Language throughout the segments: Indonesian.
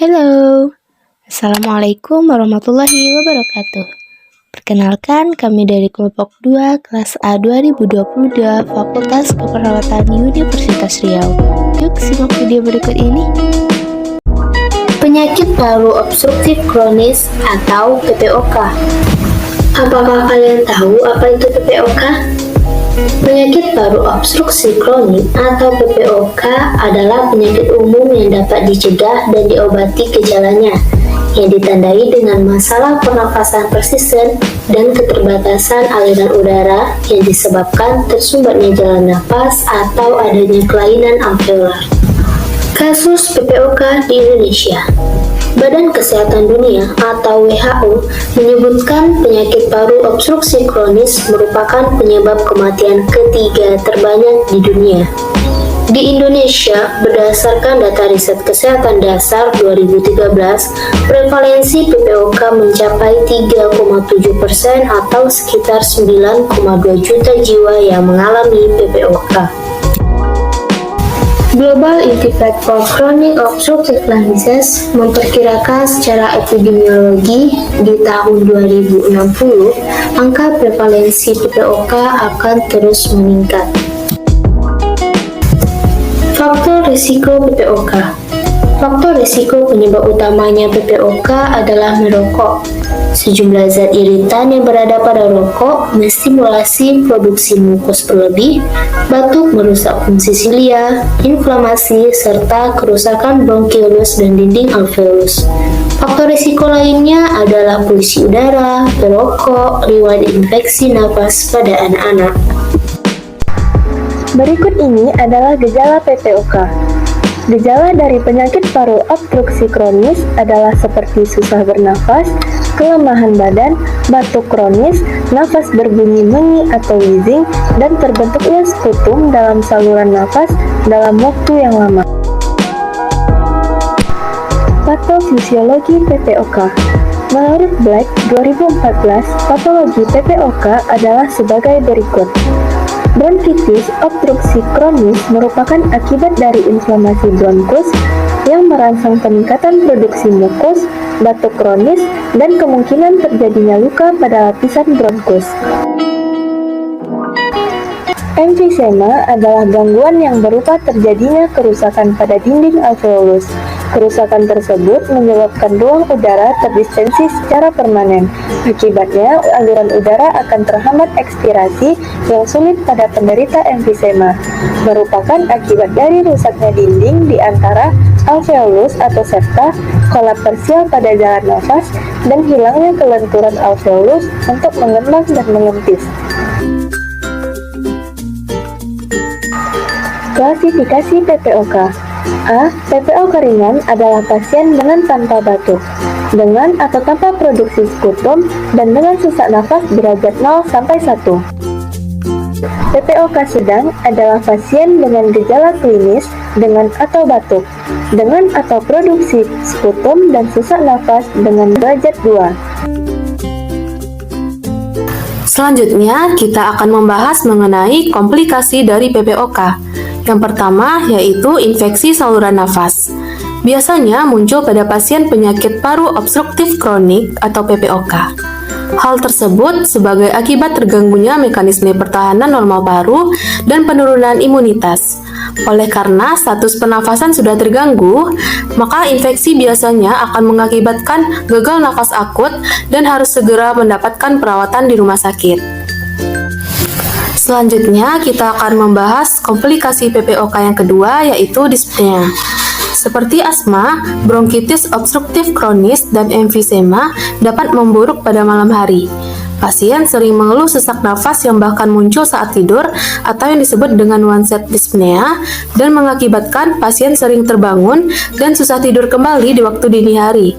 Halo, Assalamualaikum warahmatullahi wabarakatuh. Perkenalkan, kami dari kelompok 2 kelas A 2022 Fakultas Keperawatan Universitas Riau. Yuk simak video berikut ini. Penyakit paru obstruktif kronis atau PPOK. Apakah kalian tahu apa itu PPOK? Penyakit paru obstruksi kronik atau PPOK adalah penyakit umum yang dapat dicegah dan diobati gejalanya, yang ditandai dengan masalah pernafasan persisten dan keterbatasan aliran udara yang disebabkan tersumbatnya jalan nafas atau adanya kelainan alveolar. Kasus PPOK di Indonesia. Badan Kesehatan Dunia atau WHO menyebutkan penyakit paru obstruksi kronis merupakan penyebab kematian ketiga terbanyak di dunia. Di Indonesia, berdasarkan data Riset Kesehatan Dasar 2013, prevalensi PPOK mencapai 3,7% atau sekitar 9,2 juta jiwa yang mengalami PPOK. Global Initiative for Chronic Obstructive Lung Disease memperkirakan secara epidemiologi di tahun 2060, angka prevalensi PPOK akan terus meningkat. Faktor risiko PPOK. Faktor risiko penyebab utamanya PPOK adalah merokok. Sejumlah zat iritan yang berada pada rokok menstimulasi produksi mukus berlebih, batuk merusak fungsi silia, inflamasi, serta kerusakan bronkiolus dan dinding alveolus. Faktor risiko lainnya adalah polusi udara, perokok, riwayat infeksi napas pada anak-anak. Berikut ini adalah gejala PPOK. Gejala dari penyakit paru obstruksi kronis adalah seperti susah bernafas, kelemahan badan, batuk kronis, nafas berbunyi mengi atau wheezing, dan terbentuknya sputum dalam saluran nafas dalam waktu yang lama. Patofisiologi PPOK. Menurut Black 2014, patologi PPOK adalah sebagai berikut. Bronkitis obstruksi kronis merupakan akibat dari inflamasi bronkus yang merangsang peningkatan produksi mukus, batuk kronis, dan kemungkinan terjadinya luka pada lapisan bronkus. Emfisema adalah gangguan yang berupa terjadinya kerusakan pada dinding alveolus. Kerusakan tersebut menyebabkan ruang udara terdistensi secara permanen. Akibatnya, aliran udara akan terhambat ekspirasi yang sulit pada penderita emfisema. Merupakan akibat dari rusaknya dinding di antara alveolus atau septa, kolap parsial pada jalan nafas, dan hilangnya kelenturan alveolus untuk mengembang dan mengempis. Klasifikasi PPOK. A. PPOK ringan adalah pasien dengan tanpa batuk, dengan atau tanpa produksi sputum, dan dengan sesak nafas derajat 0 sampai 1. PPOK sedang adalah pasien dengan gejala klinis dengan atau batuk, dengan atau produksi sputum dan sesak nafas dengan derajat 2. Selanjutnya, kita akan membahas mengenai komplikasi dari PPOK. Yang pertama yaitu infeksi saluran nafas. Biasanya muncul pada pasien penyakit paru obstruktif kronik atau PPOK. Hal tersebut sebagai akibat terganggunya mekanisme pertahanan normal paru dan penurunan imunitas. Oleh karena status pernafasan sudah terganggu, maka infeksi biasanya akan mengakibatkan gagal nafas akut dan harus segera mendapatkan perawatan di rumah sakit. Selanjutnya, kita akan membahas komplikasi PPOK yang kedua, yaitu dispnea. Seperti asma, bronkitis obstruktif kronis, dan emfisema dapat memburuk pada malam hari. Pasien sering mengeluh sesak nafas yang bahkan muncul saat tidur atau yang disebut dengan onset dyspnea dan mengakibatkan pasien sering terbangun dan susah tidur kembali di waktu dini hari.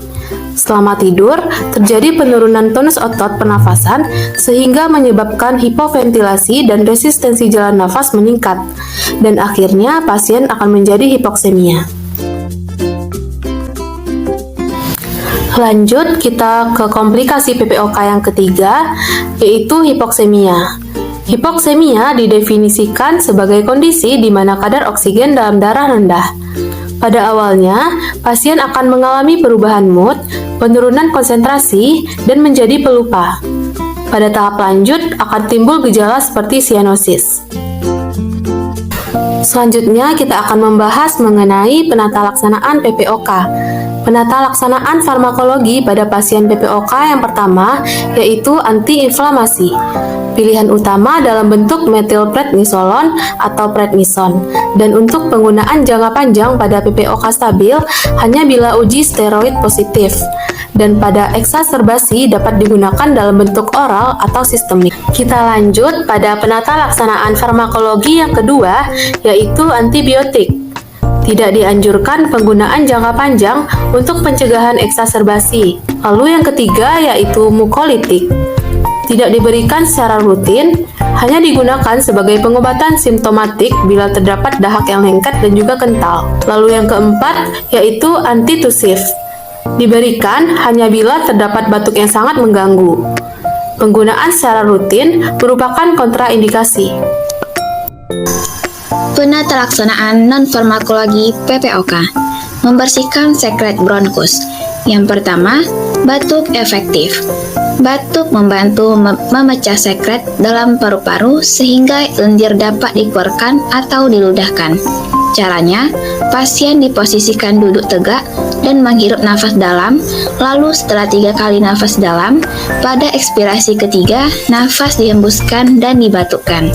Selama tidur, terjadi penurunan tonus otot pernafasan sehingga menyebabkan hipoventilasi dan resistensi jalan nafas meningkat, dan akhirnya pasien akan menjadi hipoksemia. Lanjut, kita ke komplikasi PPOK yang ketiga, yaitu hipoksemia. Hipoksemia didefinisikan sebagai kondisi di mana kadar oksigen dalam darah rendah. Pada awalnya, pasien akan mengalami perubahan mood, penurunan konsentrasi, dan menjadi pelupa. Pada tahap lanjut akan timbul gejala seperti cyanosis. Selanjutnya kita akan membahas mengenai penata laksanaan PPOK. Penata laksanaan farmakologi pada pasien PPOK yang pertama yaitu antiinflamasi. Pilihan utama dalam bentuk metilprednisolon atau prednison. Dan untuk penggunaan jangka panjang pada PPOK stabil hanya bila uji steroid positif. Dan pada eksaserbasi dapat digunakan dalam bentuk oral atau sistemik. Kita lanjut pada penata laksanaan farmakologi yang kedua, yaitu antibiotik. Tidak dianjurkan penggunaan jangka panjang untuk pencegahan eksaserbasi. Lalu yang ketiga yaitu mukolitik. Tidak diberikan secara rutin, hanya digunakan sebagai pengobatan simptomatik bila terdapat dahak yang lengket dan juga kental. Lalu yang keempat yaitu antitusif. Diberikan hanya bila terdapat batuk yang sangat mengganggu. Penggunaan secara rutin merupakan kontraindikasi. Penata laksanaan non-farmakologi PPOK. Membersihkan sekret bronkus. Yang pertama, batuk efektif. Batuk membantu memecah sekret dalam paru-paru sehingga lendir dapat dikeluarkan atau diludahkan. Caranya, pasien diposisikan duduk tegak dan menghirup nafas dalam, lalu setelah 3 kali nafas dalam, pada ekspirasi ketiga, nafas dihembuskan dan dibatukkan.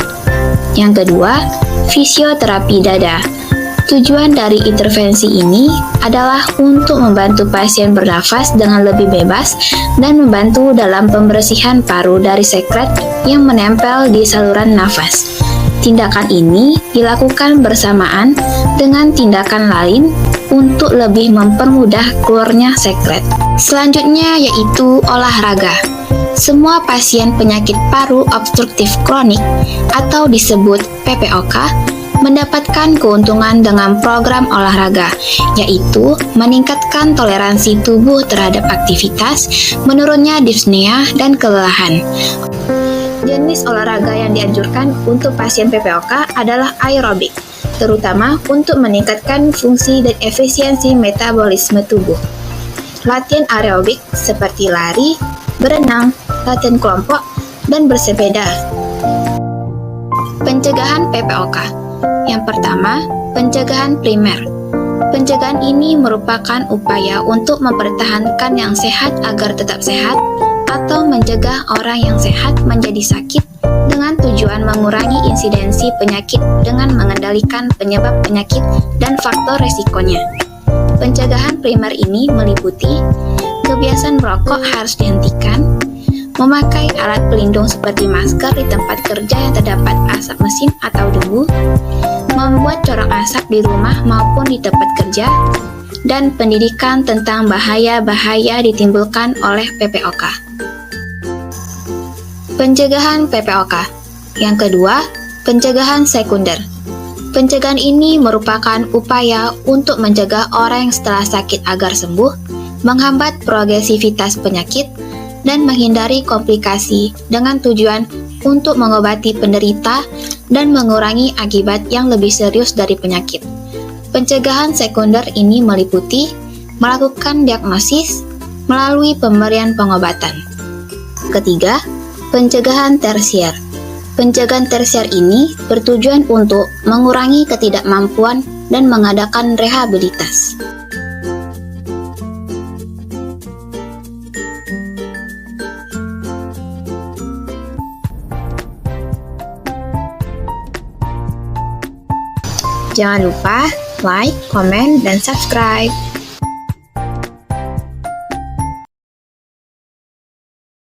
Yang kedua, fisioterapi dada. Tujuan dari intervensi ini adalah untuk membantu pasien bernafas dengan lebih bebas dan membantu dalam pembersihan paru dari sekret yang menempel di saluran nafas. Tindakan ini dilakukan bersamaan dengan tindakan lain untuk lebih mempermudah keluarnya sekret. Selanjutnya yaitu olahraga. Semua pasien penyakit paru obstruktif kronik atau disebut PPOK mendapatkan keuntungan dengan program olahraga, yaitu meningkatkan toleransi tubuh terhadap aktivitas, menurunnya dyspnea dan kelelahan. Jenis olahraga yang dianjurkan untuk pasien PPOK adalah aerobik, terutama untuk meningkatkan fungsi dan efisiensi metabolisme tubuh. Latihan aerobik seperti lari, berenang, latihan kelompok, dan bersepeda. Pencegahan PPOK. Yang pertama, pencegahan primer. Pencegahan ini merupakan upaya untuk mempertahankan yang sehat agar tetap sehat atau mencegah orang yang sehat menjadi sakit dengan tujuan mengurangi insidensi penyakit dengan mengendalikan penyebab penyakit dan faktor resikonya. Pencegahan primer ini meliputi kebiasaan merokok harus dihentikan, memakai alat pelindung seperti masker di tempat kerja yang terdapat asap mesin atau debu, membuat corong asap di rumah maupun di tempat kerja, dan pendidikan tentang bahaya-bahaya ditimbulkan oleh PPOK. Pencegahan PPOK. Yang kedua, pencegahan sekunder. Pencegahan ini merupakan upaya untuk mencegah orang yang setelah sakit agar sembuh, menghambat progresivitas penyakit, dan menghindari komplikasi dengan tujuan untuk mengobati penderita dan mengurangi akibat yang lebih serius dari penyakit. Pencegahan sekunder ini meliputi melakukan diagnosis melalui pemberian pengobatan. Ketiga, pencegahan tersier. Pencegahan tersier ini bertujuan untuk mengurangi ketidakmampuan dan mengadakan rehabilitas. Jangan lupa like, komen, dan subscribe.